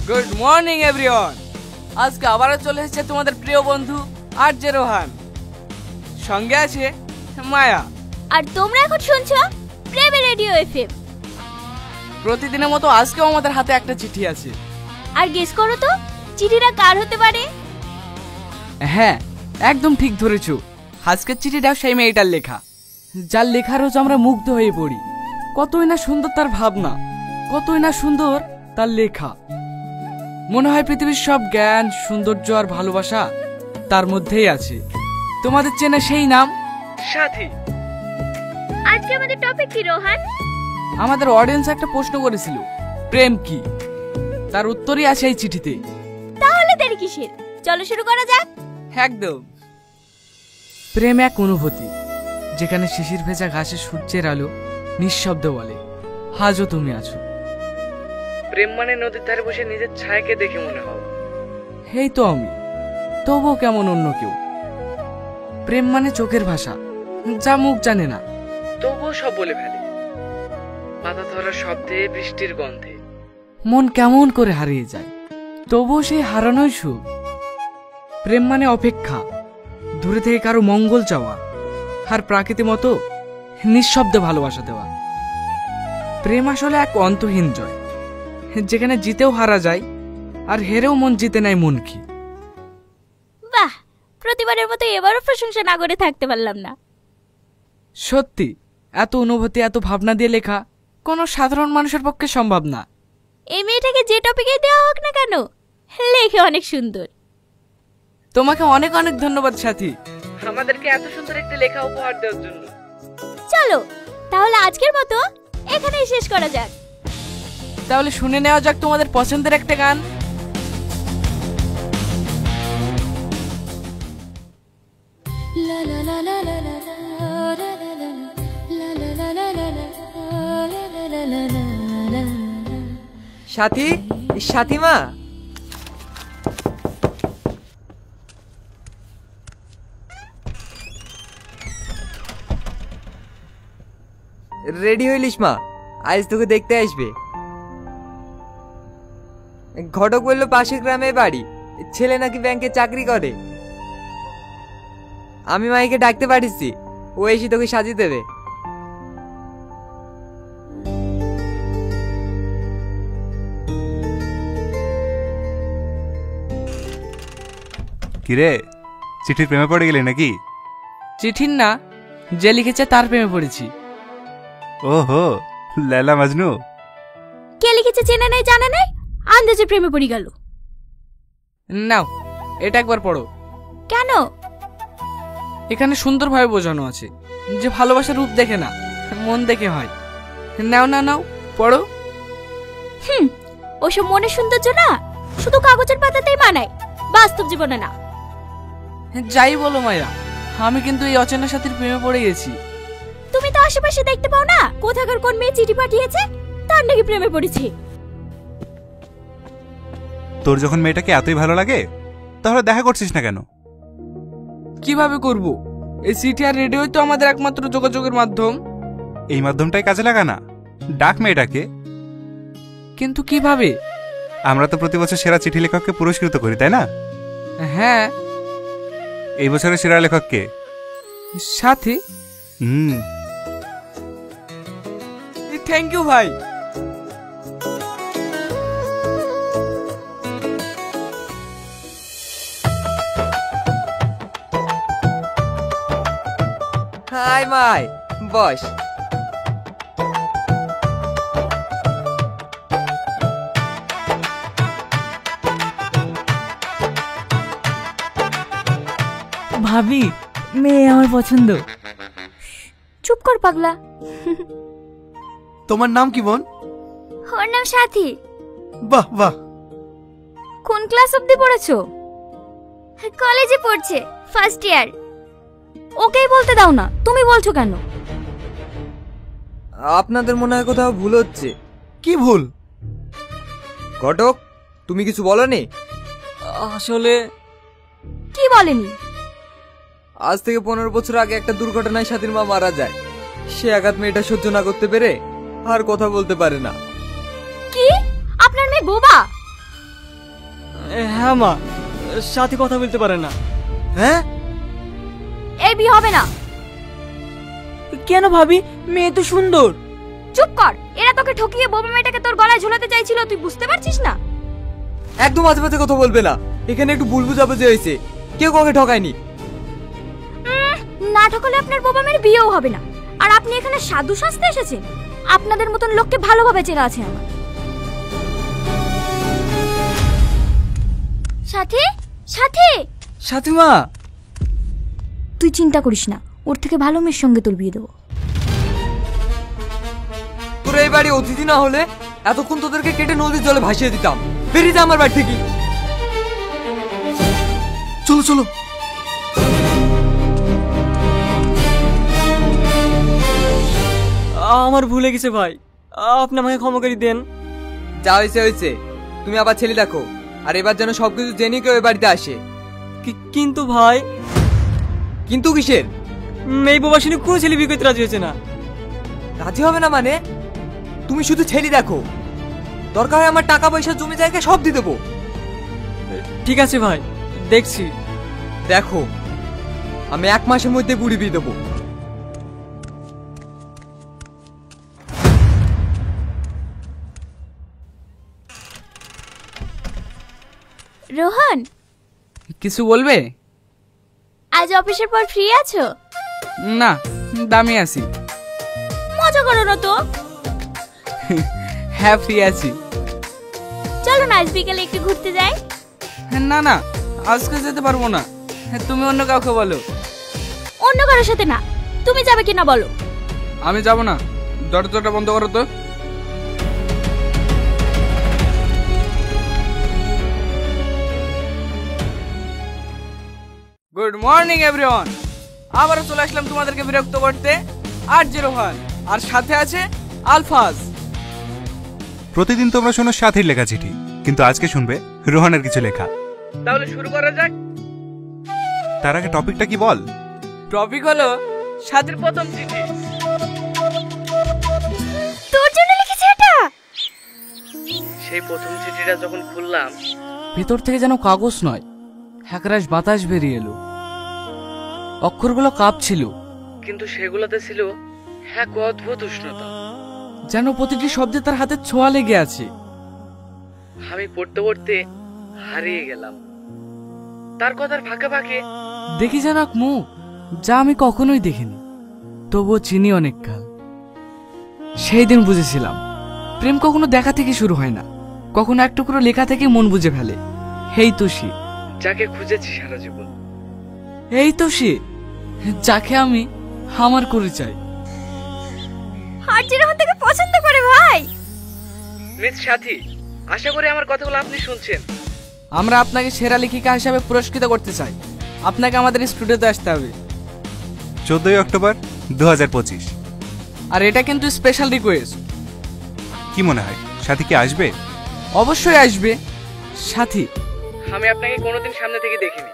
Good morning everyone. আজকে আবারও চলে এসেছে তোমাদের প্রিয় বন্ধু আরজে রোহান, সঙ্গে আছে মায়া। আর তোমরা এখন শুনছো প্রেমে রেডিও এফএম। প্রতিদিনের মতো আজকেও আমাদের হাতে একটা চিঠি আছে। আর গেস করো তো চিঠিটা কার হতে পারে? হ্যাঁ, একদম ঠিক ধরেছো। আজকের চিঠিটাও সেই মেয়েটার লেখা, যার লেখা রোজ আমরা মুগ্ধ হয়ে পড়ি। কতই না সুন্দর তার ভাবনা, কতই না সুন্দর তার লেখা। মনে হয় পৃথিবীর সব জ্ঞান, সৌন্দর্য আর ভালোবাসা তার মধ্যেই আছে। তোমাদের চেনা সেই নাম সাথী। আজকে আমাদের টপিক কি রোহান? আমাদের অডিয়েন্স একটা প্রশ্ন করেছিল, প্রেম কি? তার উত্তরই আছে এই চিঠিতে। তাহলে দেরি কিসের, চলো শুরু করা যাক। একদম। প্রেম এক অনুভূতি, যেখানে শিশির ভেজা ঘাসে সূর্যের আলো নিঃশব্দ বলে, আজও তুমি আছো। প্রেম মানে নদীর ধারে বসে নিজের ছায়াকে দেখে মনে হওয়া, এই তো আমি, তবুও কেমন অন্য কেউ। প্রেম মানে চোখের ভাষা, যা মুখ জানে না তবুও সব বলে ফেলে। পাতা ধরার শব্দে, বৃষ্টির গন্ধে মন কেমন করে হারিয়ে যায়, তবুও সেই হারানোই সুখ। প্রেম মানে অপেক্ষা, দূরে থেকে কারো মঙ্গল চাওয়া, আর প্রাকৃতিক মতো নিঃশব্দে ভালোবাসা দেওয়া। প্রেম আসলে এক অন্তহীন জয়, যেখানে জিতেও হারা যায় আর হেরেও মন জিতে নেয় মন কি। বাহ, প্রতিবারের মতো এবারও প্রশংসা না করে থাকতে পারলাম না। সত্যি, এত অনুভূতি, এত ভাবনা দিয়ে লেখা কোনো সাধারণ মানুষের পক্ষে সম্ভব না। এই মেয়েটাকে যে টপিকে দেওয়া হোক না কেন, লেখে অনেক সুন্দর। তোমাকে অনেক অনেক ধন্যবাদ সাথী, আমাদেরকে এত সুন্দর একটা লেখা উপহার দেওয়ার জন্য। চলো তাহলে আজকের মতো এখানেই শেষ করা যাক। তাহলে শুনে নেওয়া যাক তোমাদের পছন্দের একটা গান। সাথী, সাথীমা, রেডি হইলিস মা? আজ তোকে দেখতে আসবে। ঘটক বলল পাশের গ্রামে বাড়ি, ছেলে নাকি ব্যাংকে চাকরি করে। আমি মাইকে ডাকতে পারিছি, ও এসে তোকে সাজিয়ে দেবে। কিরে, চিঠির প্রেমে পড়ে গেলি নাকি? চিঠির না, যে লিখেছে তার প্রেমে পড়েছি। ওহো, লেলা মাজনু। কে লিখেছে চেনা নাই জানা নাই, আন্দাজে প্রেমে পড়ে গেল। নাও, এটা একবার পড়ো। কেন? এখানে সুন্দরভাবে বোঝানো আছে যে ভালোবাসার রূপ দেখে না, মন দেখে হয়। নাও নাও নাও, পড়ো। ওসব মনের সৌন্দর্য না শুধু কাগজের পাতাতেই মানায়, বাস্তব জীবনে না। যাই বলো মায়া, আমি কিন্তু এই অচেনা সাথীর প্রেমে পড়ে গেছি। তুমি তো আশেপাশে দেখতে পাও না কোথাকার কোন মেয়ে চিঠি পাঠিয়েছে, তার নাকি প্রেমে পড়েছে। তোর যখন মেয়েটাকে এতই ভালো লাগে, তাহলে দেখা করছিস না কেন? কিভাবে করব? এই চিঠি আর রেডিওই তো আমাদের একমাত্র যোগাযোগের মাধ্যম। এই মাধ্যমটাই কাজে লাগা না, ডাক মেয়েটাকে। কিন্তু কিভাবে? আমরা তো প্রতি বছর সেরা চিঠি লেখককে পুরস্কৃত করি, তাই না? হ্যাঁ। এই বছরের সেরা লেখককে? সাথী। থ্যাংক ইউ ভাই। হাই মাই, বস। ভাবি, মেয়ে আমার পছন্দ। চুপ কর পাগলা। তোমার নাম কি বোন? ওর নাম সাথী। বাহ বাহ। কোন ক্লাস অবধি পড়েছো? কলেজে পড়ছে, ফার্স্ট ইয়ার। ওকেই বলতে দাও না, তুমি বলছো কেন? আপনাদের মনে হয় কোথাও ভুল হচ্ছে। কি ভুল? ঘটক, তুমি কিছু বলনি? আসলে কি বলেনি? আজ থেকে 15 বছর আগে একটা দুর্ঘটনায় সাথীর মা মারা যায়। সে আঘাত মেয়েটা সহ্য না করতে পেরে আর কথা বলতে পারে না। কি? আপনার মেয়ে বোবা? হ্যাঁ মা, সাথে কথা বলতে পারে না। হ্যাঁ, এই বিয়ে হবে না। কেন ভাবি? মেয়ে তো সুন্দর। চুপ কর। এরা তোকে ঠকিয়ে বোবা মেয়েটাকে তোর গলায় ঝুলাতে চাইছিল, তুই বুঝতে পারছিস না? একদম মাঝে মাঝে কথা বলবে না, এখানে একটু ভুল বুঝাবুঝি হয়েছে, কেউ কাউকে ঠকায়নি। না ঠকলে আপনার বোবা মেয়ের বিয়েও হবে না। আর আপনি এখানে সাধু সাজতে এসেছেন? আপনাদের মতন লোককে ভালোভাবে চেনা আছে আমার। সাথী, সাথী, সাথী মা, তুই চিন্তা করিস না, ওর থেকে ভালো মেয়ের সঙ্গে তোর বিয়ে দেবো। তোরা এই বাড়ি অতিথি না হলে এতক্ষণ তোদেরকে কেটে নদীর জলে ভাসিয়ে দিতাম। বেরিয়ে যা আমার বাড়ি থেকে। চলো চলো। আমার ভুলে গেছে ভাই, আপনি আমাকে ক্ষমা করে দেন। যা হয়েছে হয়েছে, তুমি আবার ছেলে দেখো, আর এবার যেন সবকিছু জেনে কেউ এই বাড়িতে আসে। কিন্তু ভাই, কিন্তু কিসের? মেয়ে বাবা শুনে কোনো ছেলে বিয়ে করতে রাজি হয়েছে না। রাজি হবে না মানে? তুমি শুধু ছেলে দেখো, দরকার হয় আমার টাকা পয়সা জমি জায়গা সব দিয়ে দেবো। ঠিক আছে ভাই, দেখছি। দেখো, আমি 1 মাসের মধ্যে বুড়ি বিয়ে দেবো। রোহন, কিছু বলবে? আজ অফিসের পর ফ্রি আছো? না, দামি আছি। মজা করো না তো। হ্যাঁ, ফ্রি আছি। চলো না আজ বিকেলে একটু ঘুরতে যাই। না না, আজকে যেতে পারবো না, তুমি অন্য কাউকে বলো। অন্য কারোর সাথে না, তুমি যাবে কিনা বলো। আমি যাব না, দরজাটা বন্ধ করো তো। গুড মর্নিং এভরিওয়ান, আবারও চলে আসলাম তোমাদেরকে বিরক্ত করতে। আর রোহান, আর সাথে আছে আলফাজ। প্রতিদিন তোমরা শোনো সাথীর লেখা চিঠি, কিন্তু আজকে শুনবে রোহানের কিছু লেখা। তাহলে শুরু করা যাক। তার আগে টপিকটা কি বল? টপিক হলো সাথীর প্রথম চিঠি। তোর জন্য লিখেছে এটা? সেই প্রথম চিঠিটা যখন খুললাম, ভেতর থেকে যেন কাগজ নয়, একরাশ বাতাস বেরিয়ে এলো। অক্ষরগুলো কাঁপছিল, কিন্তু সেগুলোতে ছিল এক অদ্ভুত উষ্ণতা, যেন প্রতিটি শব্দে তার হাতে ছোঁয়া লেগে আছে। আমি পড়তে পড়তে হারিয়ে গেলাম তার কথার ফাঁকে ফাঁকে। দেখি যেন এক মুখ যা আমি কখনোই দেখিনি, তবুও চিনি অনেক কাল। সেই দিন বুঝেছিলাম, প্রেম কখনো দেখা থেকে শুরু হয় না, কখনো এক টুকরো লেখা থেকে মন বুঝে ফেলে। এই তো সে যাকে খুঁজেছি সারা জীবন, এই তো সে যাকে আমি আমার করে চাই। হার্জির থেকে পছন্দ করে ভাই। মিস সাথী, আশা করি আমার কথাগুলো আপনি শুনছেন। আমরা আপনাকে সেরা লেখিকা হিসাবে পুরস্কৃত করতে চাই। আপনাকে আমাদের স্টুডিওতে আসতে হবে 14 অক্টোবর 2025। আর এটা কিন্তু স্পেশাল রিকোয়েস্ট। কি মনে হয় সাথী কি আসবে? অবশ্যই আসবে। সাথী, আমি আপনাকে কোনোদিন সামনে থেকে দেখিনি,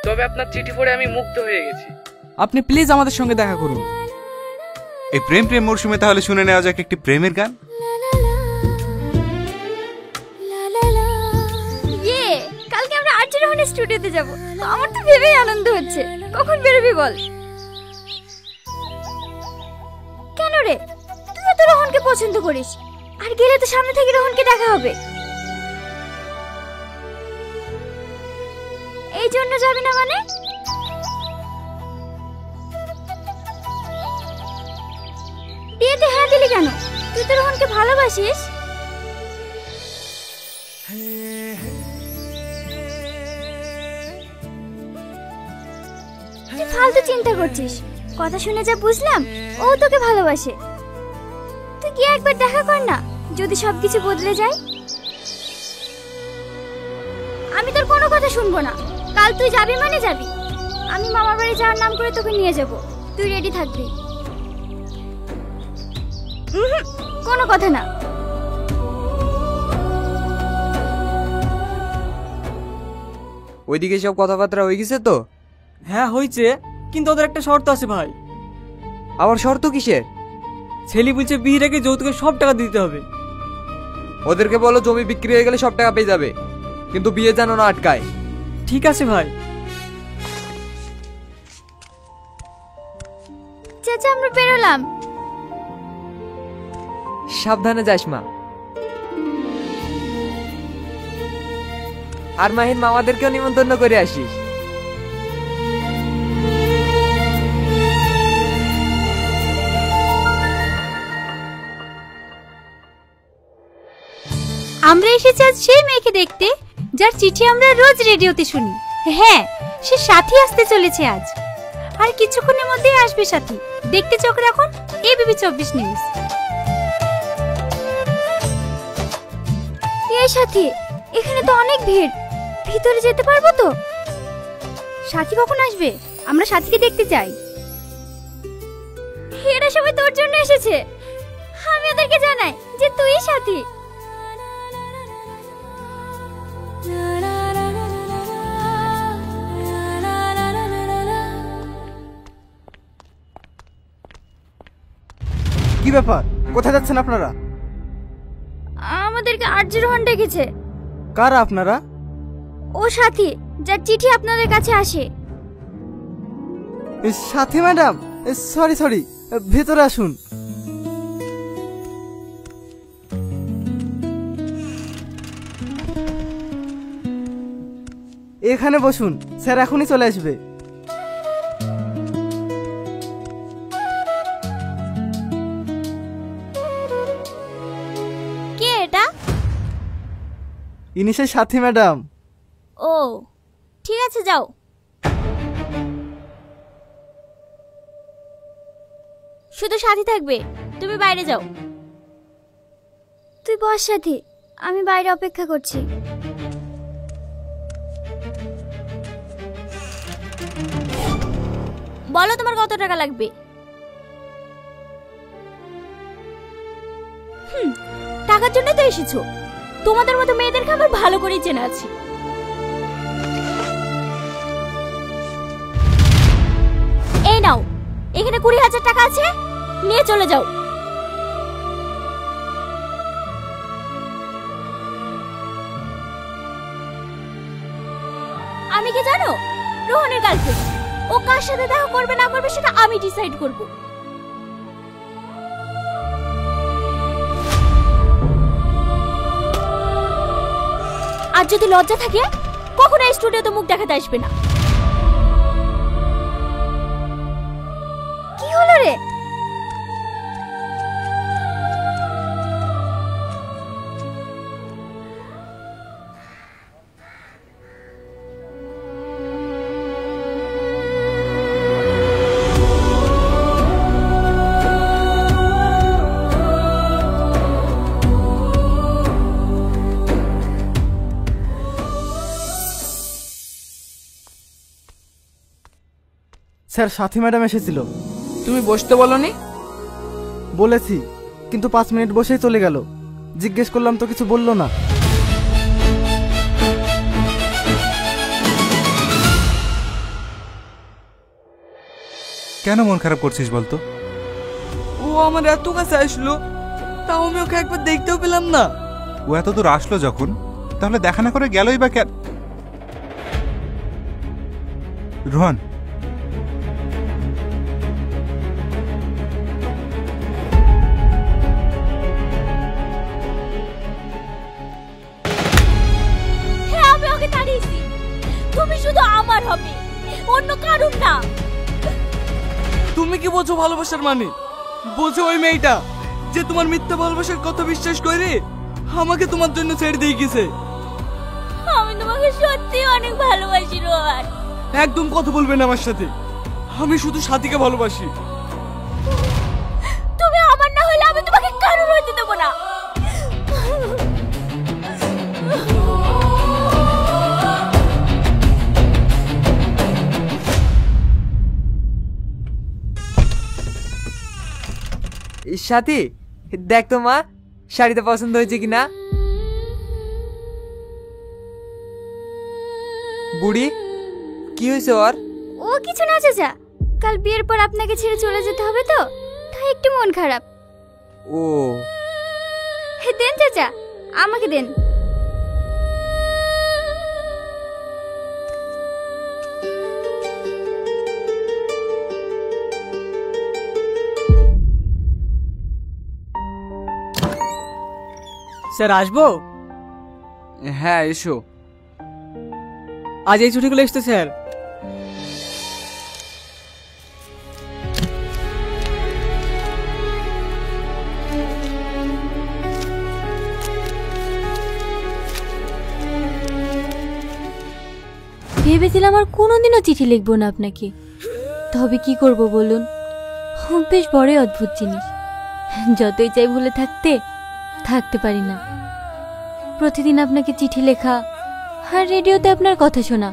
তবে আপনার চিঠি পড়ে আমি মুগ্ধ হয়ে গেছি। আপনি প্লিজ আমাদের সঙ্গে দেখা করুন। এই প্রেম প্রেম মরশুমে তাহলে শুনে নেওয়া যাক একটি প্রেমের গান। ইয়ে, কালকে আমরা আর্জি রোহনের স্টুডিওতে যাব। আমার তো ভেবেই আনন্দ হচ্ছে। কখন বেরোবি বল? কেন রে, তুই তো রোহনকে পছন্দ করিস, আর গেলে তো সামনে থেকে রোহনকে দেখা হবে। এই জন্য যাবি না মানে? বিয়েতে হ্যাঁ দিলি কেন? তুই তো রোহনকে ভালোবাসিস। তুই ফালতু চিন্তা করছিস। কথা শুনে যা বুঝলাম, ও তোকে ভালোবাসে। তুই কি একবার দেখা কর না, যদি সবকিছু বদলে যায়। আমি তোর কোনো কথা শুনবো না। কাল তুই যাবি মানে যাবি। আমি মামার বাড়ি যাওয়ার নাম করে তোকে নিয়ে যাব। তুই রেডি থাকবি। কোনো কথা না। ওইদিকে সব কথাবার্তা হয়ে গেছে তো? হ্যাঁ হয়েছে, কিন্তু ওদের একটা শর্ত আছে ভাই। আবার শর্ত কিসের? ছেলে বলছে বিয়ের আগে যৌতুকে সব টাকা দিতে হবে। ওদেরকে বলো জমি বিক্রি হয়ে গেলে সব টাকা পেয়ে যাবে। কিন্তু বিয়ে যেন না আটকায়। ঠিক আছে ভাই। চাচা আমরা বেরোলাম। সাবধানে যাস মা। আর মাহিন মামাদেরকেও নিমন্ত্রণ করে আসিস। আমরা এসেছি আজ সেই মেয়েকে দেখতে যার চিঠি আমরা রোজ রেডিওতে শুনি। হ্যাঁ, সে সাথী আসতে চলেছে আজ, আর কিছুক্ষণের মধ্যেই আসবে সাথী। দেখতে চোখ রাখুন এবিপি 24 নিউজ। এই সাথী, এখানে তো অনেক ভিড়, ভিতরে যেতে পারবো তো? সাথী কখন আসবে? আমরা সাথীকে দেখতে চাই। এরা সবাই তোর জন্য এসেছে। আমি ওদেরকে জানাই যে তুই সাথী। কি ব্যাপার, কোথায় যাচ্ছেন আপনারা? আমাদেরকে আরজি রোহন ডেকেছে। কারা আপনারা? ও সাথী, যার চিঠি আপনাদের কাছে আসে। সাথী ম্যাডাম, সরি, ভেতরে আসুন। এখানে বসুন, স্যার এখনই চলে আসবে। কে এটা? ইনি সেই সাথী ম্যাডাম। ও ঠিক আছে, যাও। শুধু সাথী থাকবে, তুমি বাইরে যাও। তুই বস সাথী, আমি বাইরে অপেক্ষা করছি। বলো তোমার কত টাকা লাগবে? টাকার জন্য তো এসেছো। তোমাদের মতো মেয়েদেরকে আমার ভালো করেই চেনা আছে। এই নাও, এখানে 20,000 টাকা আছে, নিয়ে চলে যাও। আমি কি জানো? রোহনের গার্লফ্রেন্ড। ও কার সাথে দেখা করবে না করবে সেটা আমি ডিসাইড করব। আর যদি লজ্জা থাকে, কখনো এই স্টুডিওতে মুখ দেখাতে আসবে না। কি হলো রে? স্যার, সাথী ম্যাডাম এসেছিল। তুমি বসতে বলনি? বলেছি, কিন্তু 5 মিনিট বসেই চলে গেল। জিজ্ঞেস করলাম তো কিছু বললো না। কেন মন খারাপ করছিস বলতো? ও আমার এত কাছে আসলো, তাও আমি ওকে একবার দেখতেও পেলাম না। ও এত দূর আসলো যখন, তাহলে দেখা না করে গেলই বা কেন? রোহন, হ্যাঁ, আমি ওকে তাড়িয়েছি। তুমি শুধু আমার হবে, অন্য কারণ না। তুমি কি বলছো ভালোবাসার মানে? বলছো ওই মেয়েটা যে তোমার মিথ্যা ভালোবাসার কথা বিশ্বাস করে আমাকে তোমার জন্য ছেড়ে দিয়ে গেছে। আমি তোমাকে সত্যি অনেক ভালোবাসি রোহন। একদম কথা বলবে না আমার সাথে। আমি শুধু সাথীকে ভালোবাসি। তুমি আমার না হলে আমি তোমাকে কারোর হতে দেব না। সাথী, দেখ তো মা, শাড়িটা পছন্দ হয়েছে কিনা। বুড়ি, কি হয়েছে ওর? ও কিছু না চাচা, কাল বিয়ের পর আপনাকে ছেড়ে চলে যেতে হবে তো, তাই একটু মন খারাপ। ও দেন চাচা, আমাকে দেন। স্যার আসবো? হ্যাঁ এসো। আজ এই ছুটিগুলো এসছে স্যার। ভেবেছিলাম আর কোনোদিনও চিঠি লিখবো না আপনাকে, তবে কি করব বলুন, বেশ বড়ই অদ্ভুত জিনিস। যতই চাই ভুলে থাকতে পারি না। প্রতিদিন আপনাকে চিঠি লেখা আর রেডিওতে আপনার কথা শোনা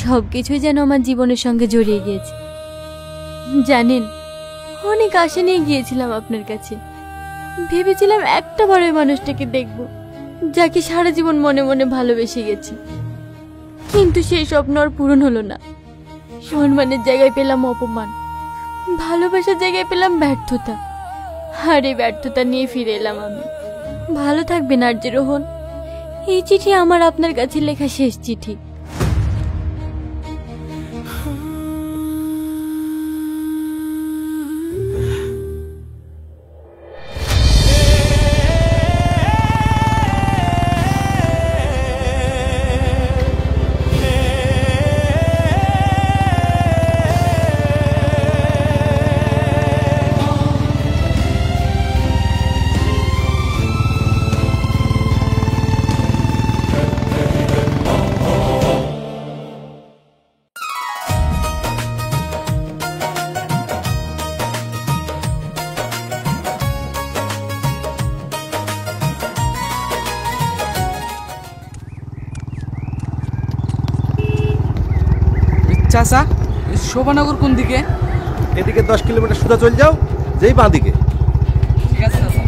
সবকিছুই যেন আমার জীবনের সঙ্গে জড়িয়ে গিয়েছে। জানেন, অনেক আশা নিয়ে গিয়েছিলাম আপনার কাছে। ভেবেছিলাম একটা বার ওই মানুষটাকে দেখব যাকে সারা জীবন মনে মনে ভালোবেসে গেছি, কিন্তু সেই স্বপ্ন আর পূরণ হলো না। সম্মানের জায়গায় পেলাম অপমান, ভালোবাসার জায়গায় পেলাম ব্যর্থতা, আর এই ব্যর্থতা নিয়ে ফিরে এলাম আমি। ভালো থাকবেন আরজে রোহন। এই চিঠি আমার আপনার কাছে লেখা শেষ চিঠি। চাচা, শোভানগর কোন দিকে? এদিকে 10 কিলোমিটার সোজা চলে যাও, যেই বাঁ দিকে। ঠিক আছে চাচা।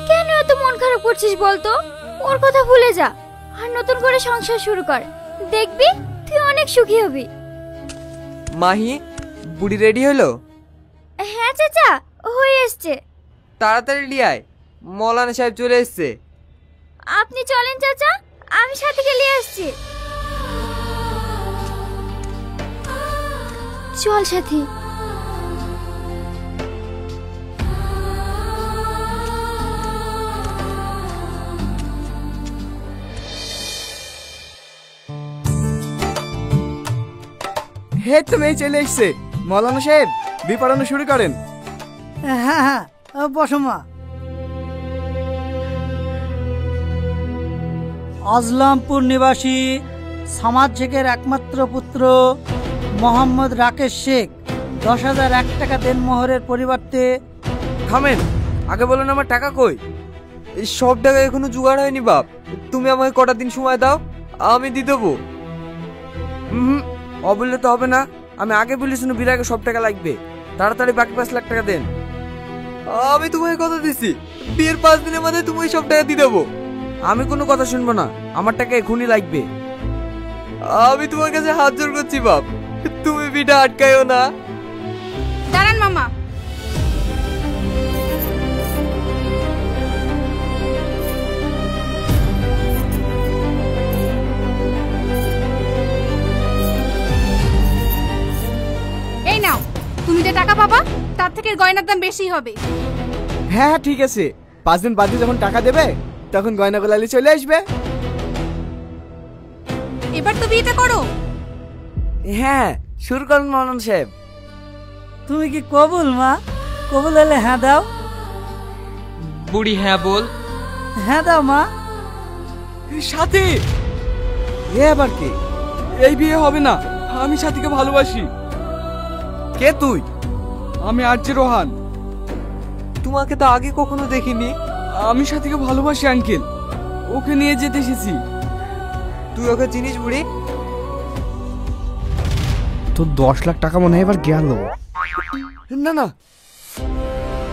কেন এত মন খারাপ করছিস বলতো? ওর কথা ভুলে যা আর নতুন করে সংসার শুরু কর, দেখবি তুই অনেক সুখী হবি। মাহি, বুড়ি রেডি হলো? হ্যাঁ চাচা, হয়ে এসছে। তাড়াতাড়ি নিয়ে আয়, মৌলানা সাহেব চলে এসছে। আপনি চলেন চাচা, আমি সাথীকে নিয়ে আসছি। চল সাথী। হে তো মেয়ে চলে এসছে। মৌলানা সাহেব, বি পড়ানো শুরু করেন। হ্যাঁ হ্যাঁ, বসো মা। আজলামপুর নিবাসী সামাদ শেখের একমাত্র পুত্র মোহাম্মদ রাকেশ শেখ 10,001 টাকা দেনমোহরের পরিবর্তে। থামেন, আগে বলেন আমার টাকা কই? এই সব টাকা এখনো জোগাড় হয়নি বাপ। তুমি আমাকে কটা দিন সময় দাও, আমি দিয়ে দেবো। অবললে তো হবে না, আমি আগে বলেছি বিয়ের আগে সব টাকা লাগবে। তাড়াতাড়ি বাকি 5 লাখ টাকা দেন। আমি তোমাকে কথা দিছি, বিয়ের 5 দিনের মধ্যে তুমি সব টাকা দিয়ে দেবো। আমি কোনো কথা শুনবো না, আমার টাকা এখনই লাগবে। আমি তোমার কাছে হাত জোর করছি বাপ, তুমি বিটা আটকায়ও না। দাঁড়ান মামা। এই নাও, তুমি যে টাকা পাবা তার থেকে গয়নার দাম বেশি হবে। হ্যাঁ হ্যাঁ ঠিক আছে, 5 দিন বাদে যখন টাকা দেবে তখন গয়নাগুলো নিয়ে চলে আসবে। এবার তো বিয়েটা করো। হ্যাঁ শুরু করুন মৌলানা সাহেব। তুমি কি কবুল মা? কবুল হলে হ্যাঁ দাও। বুড়ি হ্যাঁ বল। হ্যাঁ দাও মা। সাথী, এ আবার কি? এই বিয়ে হবে না, আমি সাথীকে ভালোবাসি। কে তুই? আমি আরজে রোহান। তোমাকে তো আগে কখনো দেখিনি। আমি সাথীকে ভালোবাসি আঙ্কেল, ওকে নিয়ে যেতে এসেছি। তুই ওকে চিনিস বুড়ি? তোর 10 লাখ টাকা মনে হয় এবার গেল। না না,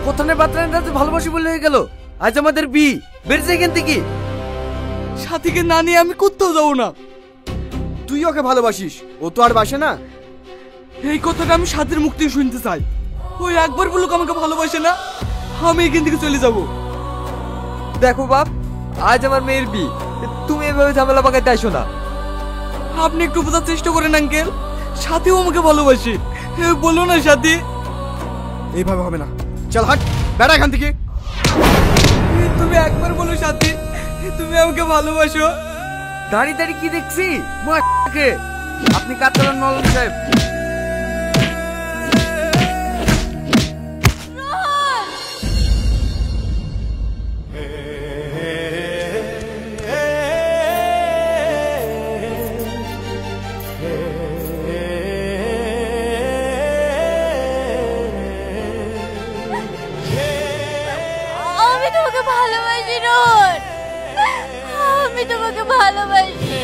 প্রথমে বাতরানের রাতে ভালোবাসি বলে হয়ে গেল, আজ আমাদের বেরিয়েছে এখান থেকে। সাথীকে না নিয়ে আমি কোথাও যাবো না। তুই ওকে ভালোবাসিস, ও তো আর বাসে না। এই কথাটা আমি সাথীর মুখ থেকে শুনতে চাই। ওই একবার বলুক আমাকে ভালোবাসে না, আমি এখান থেকে চলে যাব। দেখো বাপ, আজ আমার মেয়ের বিয়ে, তুমি এভাবে ঝামেলা পাকাইতে আসো না। আপনি একটু বোঝার চেষ্টা করেন আঙ্কেল, সাথীও আমাকে ভালোবাসে। বলো না সাথী। এইভাবে হবে না, চল হাট বেড়া এখান থেকে। তুমি একবার বলো সাথী, তুমি আমাকে ভালোবাসো। দাঁড়িয়ে দাঁড়িয়ে কি দেখছি? মাকে আপনি কাতলান নলম সাহেব। আমি তোমাকে ভালোবাসি রোহন, আমি তোমাকে ভালোবাসি।